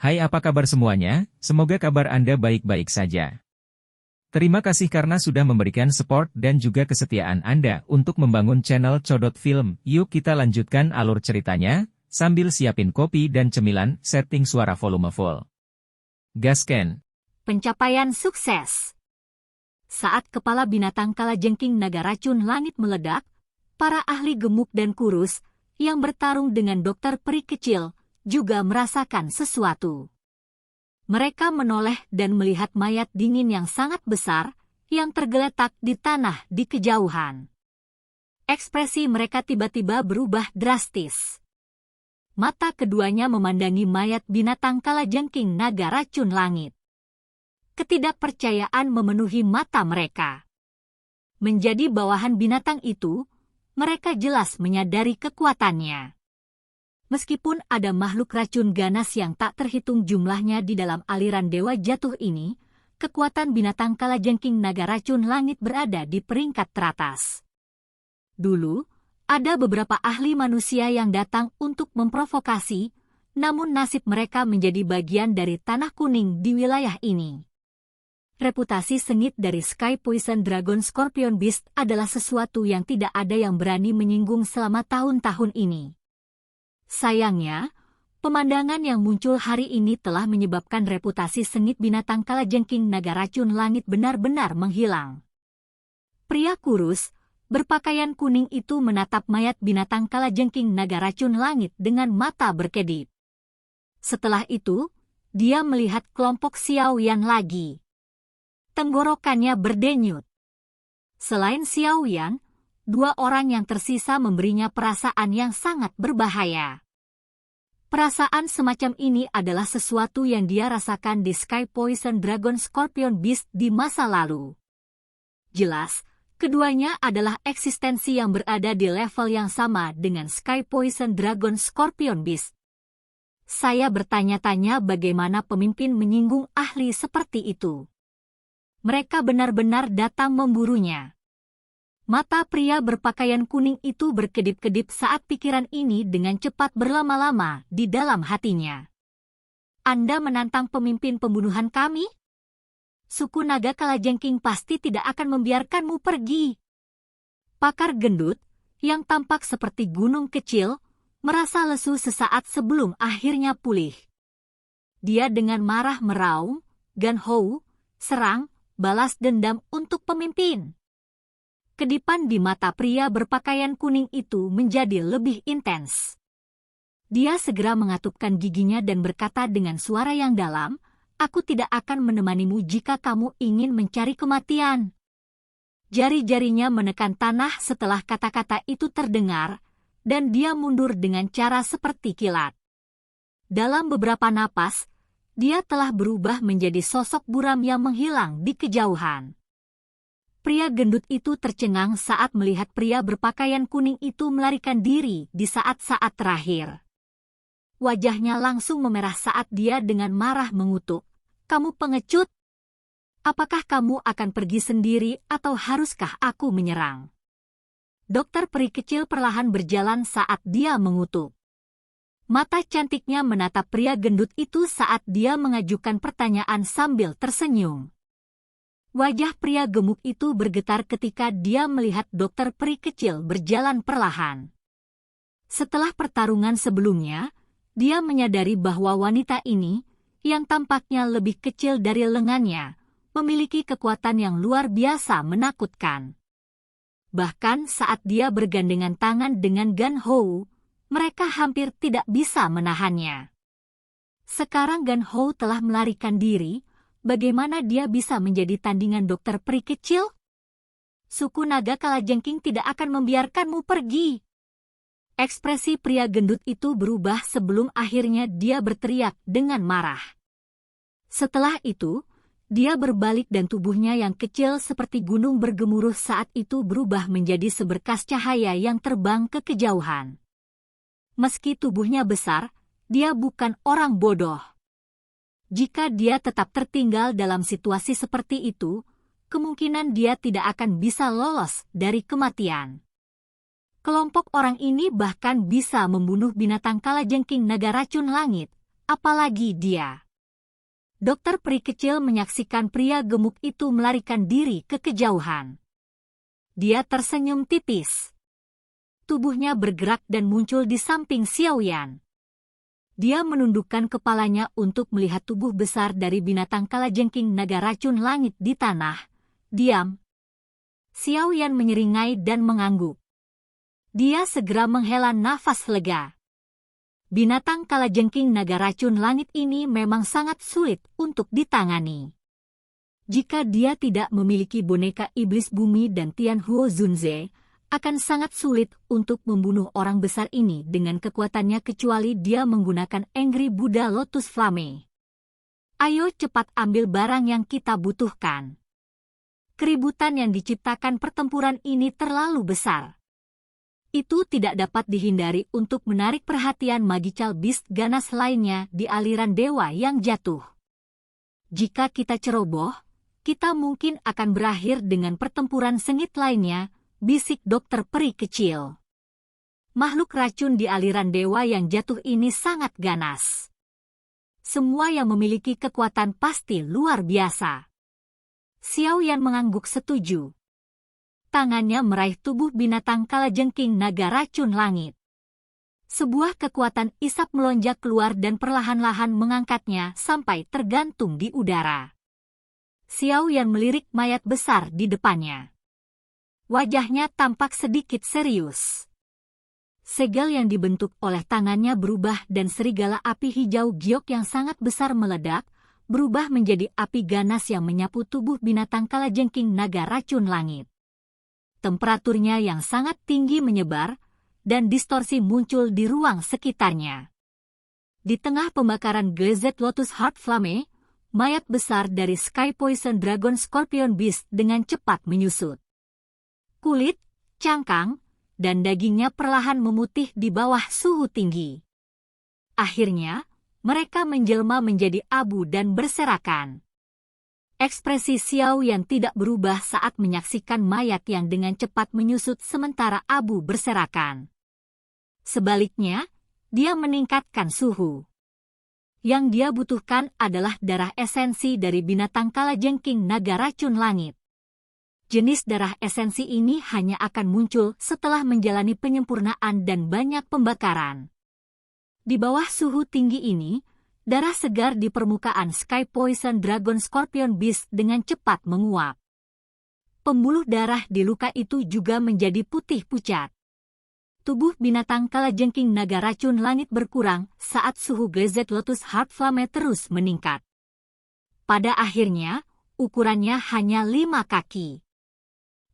Hai, apa kabar semuanya? Semoga kabar Anda baik-baik saja. Terima kasih karena sudah memberikan support dan juga kesetiaan Anda untuk membangun channel Codot Film. Yuk kita lanjutkan alur ceritanya, sambil siapin kopi dan cemilan, setting suara volume full. Gasken. Pencapaian sukses. Saat kepala binatang kalajengking naga racun langit meledak, para ahli gemuk dan kurus, yang bertarung dengan dokter peri kecil, juga merasakan sesuatu. Mereka menoleh dan melihat mayat dingin yang sangat besar, yang tergeletak di tanah di kejauhan. Ekspresi mereka tiba-tiba berubah drastis. Mata keduanya memandangi mayat binatang kalajengking naga racun langit. Ketidakpercayaan memenuhi mata mereka. Menjadi bawahan binatang itu, mereka jelas menyadari kekuatannya. Meskipun ada makhluk racun ganas yang tak terhitung jumlahnya di dalam aliran dewa jatuh ini, kekuatan binatang kalajengking naga racun langit berada di peringkat teratas. Dulu, ada beberapa ahli manusia yang datang untuk memprovokasi, namun nasib mereka menjadi bagian dari tanah kuning di wilayah ini. Reputasi sengit dari Sky Poison Dragon Scorpion Beast adalah sesuatu yang tidak ada yang berani menyinggung selama tahun-tahun ini. Sayangnya, pemandangan yang muncul hari ini telah menyebabkan reputasi sengit binatang kalajengking naga racun langit benar-benar menghilang. Pria kurus, berpakaian kuning itu menatap mayat binatang kalajengking naga racun langit dengan mata berkedip. Setelah itu, dia melihat kelompok Xiao Yan lagi. Tenggorokannya berdenyut. Selain Xiao Yan, dua orang yang tersisa memberinya perasaan yang sangat berbahaya. Perasaan semacam ini adalah sesuatu yang dia rasakan di Sky Poison Dragon Scorpion Beast di masa lalu. Jelas, keduanya adalah eksistensi yang berada di level yang sama dengan Sky Poison Dragon Scorpion Beast. Saya bertanya-tanya bagaimana pemimpin menyinggung ahli seperti itu. Mereka benar-benar datang memburunya. Mata pria berpakaian kuning itu berkedip-kedip saat pikiran ini dengan cepat berlama-lama di dalam hatinya. Anda menantang pemimpin pembunuhan kami? Suku naga kalajengking pasti tidak akan membiarkanmu pergi. Pakar gendut, yang tampak seperti gunung kecil, merasa lesu sesaat sebelum akhirnya pulih. Dia dengan marah meraung, "Gan Hou, serang, balas dendam untuk pemimpin." Kedipan di mata pria berpakaian kuning itu menjadi lebih intens. Dia segera mengatupkan giginya dan berkata dengan suara yang dalam, "Aku tidak akan menemanimu jika kamu ingin mencari kematian." Jari-jarinya menekan tanah setelah kata-kata itu terdengar, dan dia mundur dengan cara seperti kilat. Dalam beberapa napas, dia telah berubah menjadi sosok buram yang menghilang di kejauhan. Pria gendut itu tercengang saat melihat pria berpakaian kuning itu melarikan diri di saat-saat terakhir. Wajahnya langsung memerah saat dia dengan marah mengutuk, "Kamu pengecut! Apakah kamu akan pergi sendiri atau haruskah aku menyerang?" Dokter peri kecil perlahan berjalan saat dia mengutuk. Mata cantiknya menatap pria gendut itu saat dia mengajukan pertanyaan sambil tersenyum. Wajah pria gemuk itu bergetar ketika dia melihat dokter peri kecil berjalan perlahan. Setelah pertarungan sebelumnya, dia menyadari bahwa wanita ini, yang tampaknya lebih kecil dari lengannya, memiliki kekuatan yang luar biasa menakutkan. Bahkan saat dia bergandengan tangan dengan Gan Hou, mereka hampir tidak bisa menahannya. Sekarang Gan Hou telah melarikan diri. Bagaimana dia bisa menjadi tandingan dokter peri kecil? Suku naga kalajengking tidak akan membiarkanmu pergi. Ekspresi pria gendut itu berubah sebelum akhirnya dia berteriak dengan marah. Setelah itu, dia berbalik dan tubuhnya yang kecil seperti gunung bergemuruh saat itu berubah menjadi seberkas cahaya yang terbang ke kejauhan. Meski tubuhnya besar, dia bukan orang bodoh. Jika dia tetap tertinggal dalam situasi seperti itu, kemungkinan dia tidak akan bisa lolos dari kematian. Kelompok orang ini bahkan bisa membunuh binatang kalajengking naga racun langit, apalagi dia. Dokter peri kecil menyaksikan pria gemuk itu melarikan diri ke kejauhan. Dia tersenyum tipis. Tubuhnya bergerak dan muncul di samping Xiaoyan. Dia menundukkan kepalanya untuk melihat tubuh besar dari binatang kalajengking naga racun langit di tanah. Diam. Xiaoyan menyeringai dan mengangguk. Dia segera menghela nafas lega. Binatang kalajengking naga racun langit ini memang sangat sulit untuk ditangani. Jika dia tidak memiliki boneka iblis bumi dan Tianhuo Zunze, akan sangat sulit untuk membunuh orang besar ini dengan kekuatannya kecuali dia menggunakan Angry Buddha Lotus Flame. Ayo cepat ambil barang yang kita butuhkan. Keributan yang diciptakan pertempuran ini terlalu besar. Itu tidak dapat dihindari untuk menarik perhatian Magical Beast ganas lainnya di aliran dewa yang jatuh. Jika kita ceroboh, kita mungkin akan berakhir dengan pertempuran sengit lainnya, bisik dokter peri kecil. Makhluk racun di aliran dewa yang jatuh ini sangat ganas. Semua yang memiliki kekuatan pasti luar biasa. Xiaoyan mengangguk setuju. Tangannya meraih tubuh binatang kalajengking naga racun langit. Sebuah kekuatan isap melonjak keluar dan perlahan-lahan mengangkatnya sampai tergantung di udara. Xiaoyan melirik mayat besar di depannya. Wajahnya tampak sedikit serius. Segel yang dibentuk oleh tangannya berubah dan serigala api hijau giok yang sangat besar meledak, berubah menjadi api ganas yang menyapu tubuh binatang kalajengking naga racun langit. Temperaturnya yang sangat tinggi menyebar, dan distorsi muncul di ruang sekitarnya. Di tengah pembakaran Glazed Lotus Heart Flame, mayat besar dari Sky Poison Dragon Scorpion Beast dengan cepat menyusut. Kulit, cangkang, dan dagingnya perlahan memutih di bawah suhu tinggi. Akhirnya, mereka menjelma menjadi abu dan berserakan. Ekspresi Xiaoyan tidak berubah saat menyaksikan mayat yang dengan cepat menyusut sementara abu berserakan. Sebaliknya, dia meningkatkan suhu. Yang dia butuhkan adalah darah esensi dari binatang kalajengking naga racun langit. Jenis darah esensi ini hanya akan muncul setelah menjalani penyempurnaan dan banyak pembakaran. Di bawah suhu tinggi ini, darah segar di permukaan Sky Poison Dragon Scorpion Beast dengan cepat menguap. Pembuluh darah di luka itu juga menjadi putih pucat. Tubuh binatang kalajengking naga racun langit berkurang saat suhu Glazed Lotus Heart Flame terus meningkat. Pada akhirnya, ukurannya hanya 5 kaki.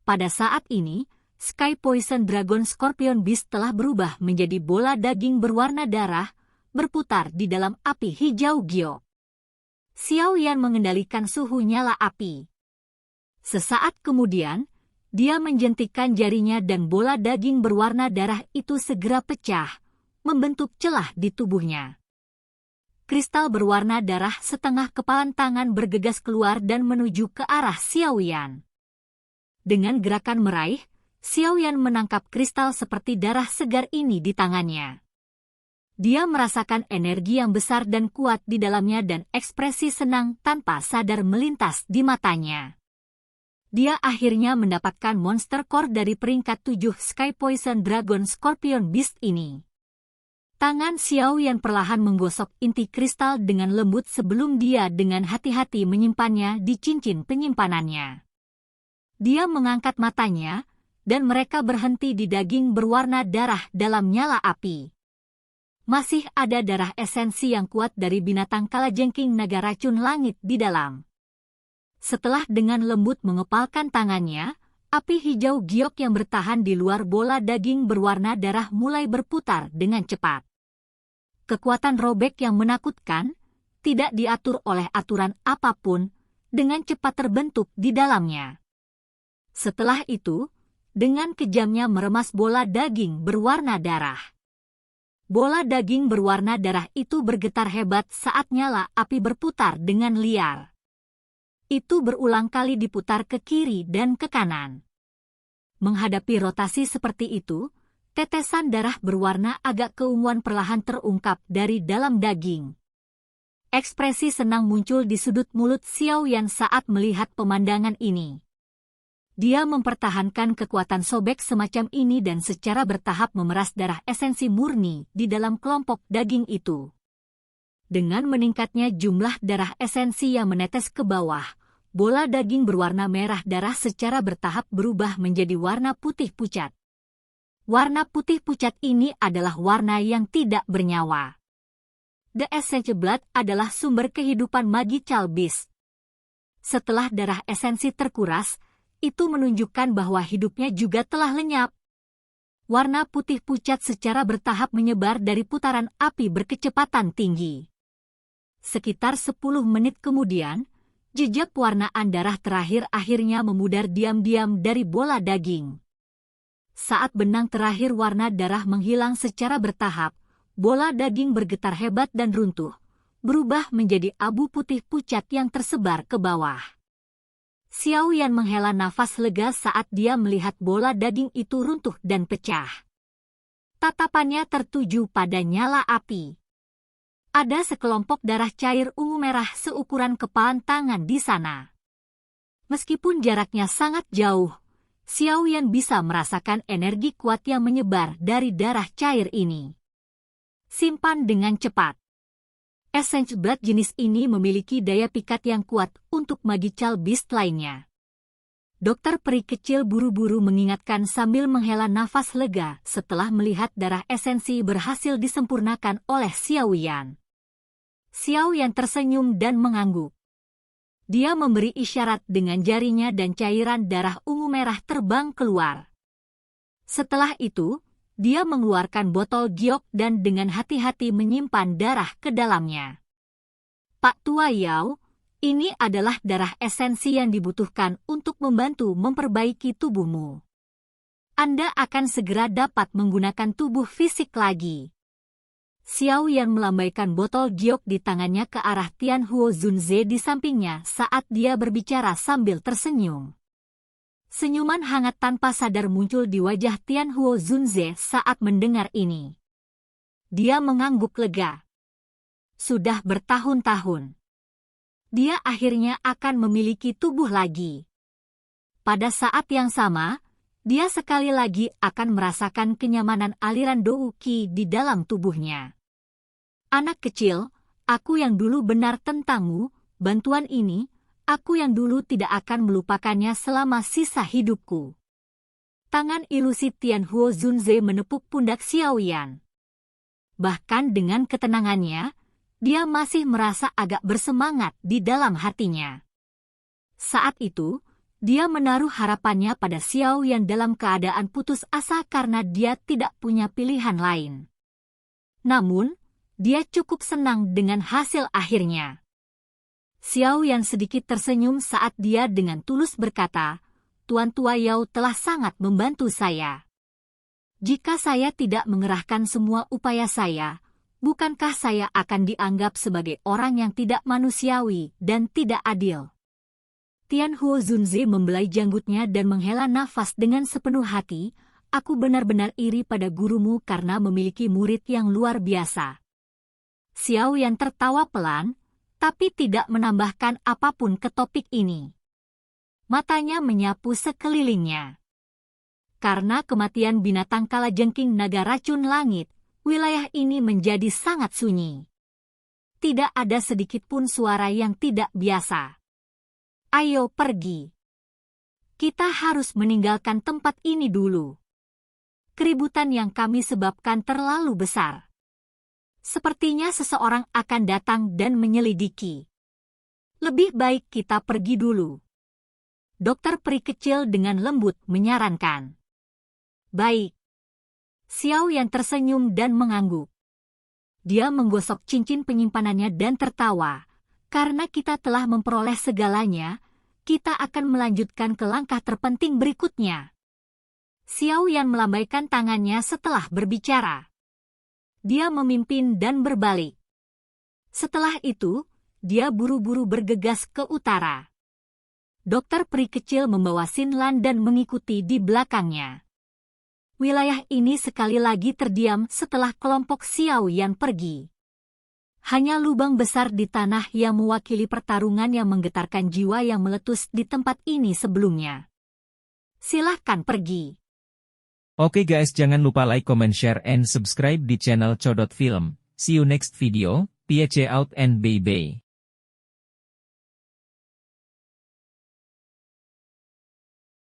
Pada saat ini, Sky Poison Dragon Scorpion Beast telah berubah menjadi bola daging berwarna darah, berputar di dalam api hijau giok. Xiaoyan mengendalikan suhu nyala api. Sesaat kemudian, dia menjentikkan jarinya dan bola daging berwarna darah itu segera pecah, membentuk celah di tubuhnya. Kristal berwarna darah setengah kepalan tangan bergegas keluar dan menuju ke arah Xiaoyan. Dengan gerakan meraih, Xiaoyan menangkap kristal seperti darah segar ini di tangannya. Dia merasakan energi yang besar dan kuat di dalamnya dan ekspresi senang tanpa sadar melintas di matanya. Dia akhirnya mendapatkan monster core dari peringkat 7 Sky Poison Dragon Scorpion Beast ini. Tangan Xiaoyan perlahan menggosok inti kristal dengan lembut sebelum dia dengan hati-hati menyimpannya di cincin penyimpanannya. Dia mengangkat matanya, dan mereka berhenti di daging berwarna darah dalam nyala api. Masih ada darah esensi yang kuat dari binatang kalajengking naga racun langit di dalam. Setelah dengan lembut mengepalkan tangannya, api hijau giok yang bertahan di luar bola daging berwarna darah mulai berputar dengan cepat. Kekuatan robek yang menakutkan, tidak diatur oleh aturan apapun, dengan cepat terbentuk di dalamnya. Setelah itu, dengan kejamnya meremas bola daging berwarna darah. Bola daging berwarna darah itu bergetar hebat saat nyala api berputar dengan liar. Itu berulang kali diputar ke kiri dan ke kanan. Menghadapi rotasi seperti itu, tetesan darah berwarna agak keunguan perlahan terungkap dari dalam daging. Ekspresi senang muncul di sudut mulut Xiao Yan saat melihat pemandangan ini. Dia mempertahankan kekuatan sobek semacam ini dan secara bertahap memeras darah esensi murni di dalam kelompok daging itu. Dengan meningkatnya jumlah darah esensi yang menetes ke bawah, bola daging berwarna merah darah secara bertahap berubah menjadi warna putih pucat. Warna putih pucat ini adalah warna yang tidak bernyawa. The Essential Blood adalah sumber kehidupan Magical Beast. Setelah darah esensi terkuras, itu menunjukkan bahwa hidupnya juga telah lenyap. Warna putih pucat secara bertahap menyebar dari putaran api berkecepatan tinggi. Sekitar 10 menit kemudian, jejak warnaan darah terakhir akhirnya memudar diam-diam dari bola daging. Saat benang terakhir warna darah menghilang secara bertahap, bola daging bergetar hebat dan runtuh, berubah menjadi abu putih pucat yang tersebar ke bawah. Xiao Yan menghela nafas lega saat dia melihat bola daging itu runtuh dan pecah. Tatapannya tertuju pada nyala api. Ada sekelompok darah cair ungu merah seukuran kepalan tangan di sana. Meskipun jaraknya sangat jauh, Xiao Yan bisa merasakan energi kuat yang menyebar dari darah cair ini. Simpan dengan cepat. Essential Blood jenis ini memiliki daya pikat yang kuat untuk Magical Beast lainnya. Dokter peri kecil buru-buru mengingatkan sambil menghela nafas lega setelah melihat darah esensi berhasil disempurnakan oleh Xiao Yan. Xiao Yan tersenyum dan mengangguk. Dia memberi isyarat dengan jarinya dan cairan darah ungu merah terbang keluar. Setelah itu, dia mengeluarkan botol giok dan dengan hati-hati menyimpan darah ke dalamnya. Pak Tua Yao, ini adalah darah esensi yang dibutuhkan untuk membantu memperbaiki tubuhmu. Anda akan segera dapat menggunakan tubuh fisik lagi. Xiao Yan melambaikan botol giok di tangannya ke arah Tian Huo Zunze di sampingnya saat dia berbicara sambil tersenyum. Senyuman hangat tanpa sadar muncul di wajah Tian Huo Zunze saat mendengar ini. Dia mengangguk lega. Sudah bertahun-tahun, dia akhirnya akan memiliki tubuh lagi. Pada saat yang sama, dia sekali lagi akan merasakan kenyamanan aliran Dou Qi di dalam tubuhnya. Anak kecil, aku yang dulu benar tentangmu, bantuan ini, aku yang dulu tidak akan melupakannya selama sisa hidupku. Tangan ilusi Tian Huo Zunze menepuk pundak Xiao Yan. Bahkan dengan ketenangannya, dia masih merasa agak bersemangat di dalam hatinya. Saat itu, dia menaruh harapannya pada Xiao Yan dalam keadaan putus asa karena dia tidak punya pilihan lain. Namun, dia cukup senang dengan hasil akhirnya. Xiao Yan sedikit tersenyum saat dia dengan tulus berkata, Tuan Tua Yao telah sangat membantu saya. Jika saya tidak mengerahkan semua upaya saya, bukankah saya akan dianggap sebagai orang yang tidak manusiawi dan tidak adil? Tian Huo Zunze membelai janggutnya dan menghela nafas dengan sepenuh hati, aku benar-benar iri pada gurumu karena memiliki murid yang luar biasa. Xiao Yan tertawa pelan, tapi tidak menambahkan apapun ke topik ini. Matanya menyapu sekelilingnya. Karena kematian binatang kalajengking naga racun langit, wilayah ini menjadi sangat sunyi. Tidak ada sedikit pun suara yang tidak biasa. Ayo pergi. Kita harus meninggalkan tempat ini dulu. Keributan yang kami sebabkan terlalu besar. Sepertinya seseorang akan datang dan menyelidiki. Lebih baik kita pergi dulu. Dokter peri kecil dengan lembut menyarankan. Baik. Xiao Yan tersenyum dan mengangguk. Dia menggosok cincin penyimpanannya dan tertawa. Karena kita telah memperoleh segalanya, kita akan melanjutkan ke langkah terpenting berikutnya. Xiao Yan melambaikan tangannya setelah berbicara. Dia memimpin dan berbalik. Setelah itu, dia buru-buru bergegas ke utara. Dokter peri kecil membawa Xin Lan dan mengikuti di belakangnya. Wilayah ini sekali lagi terdiam setelah kelompok Xiao Yan pergi. Hanya lubang besar di tanah yang mewakili pertarungan yang menggetarkan jiwa yang meletus di tempat ini sebelumnya. Silahkan pergi. Oke guys, jangan lupa like, comment, share, and subscribe di channel Codot Film. See you next video, peace out and bye-bye.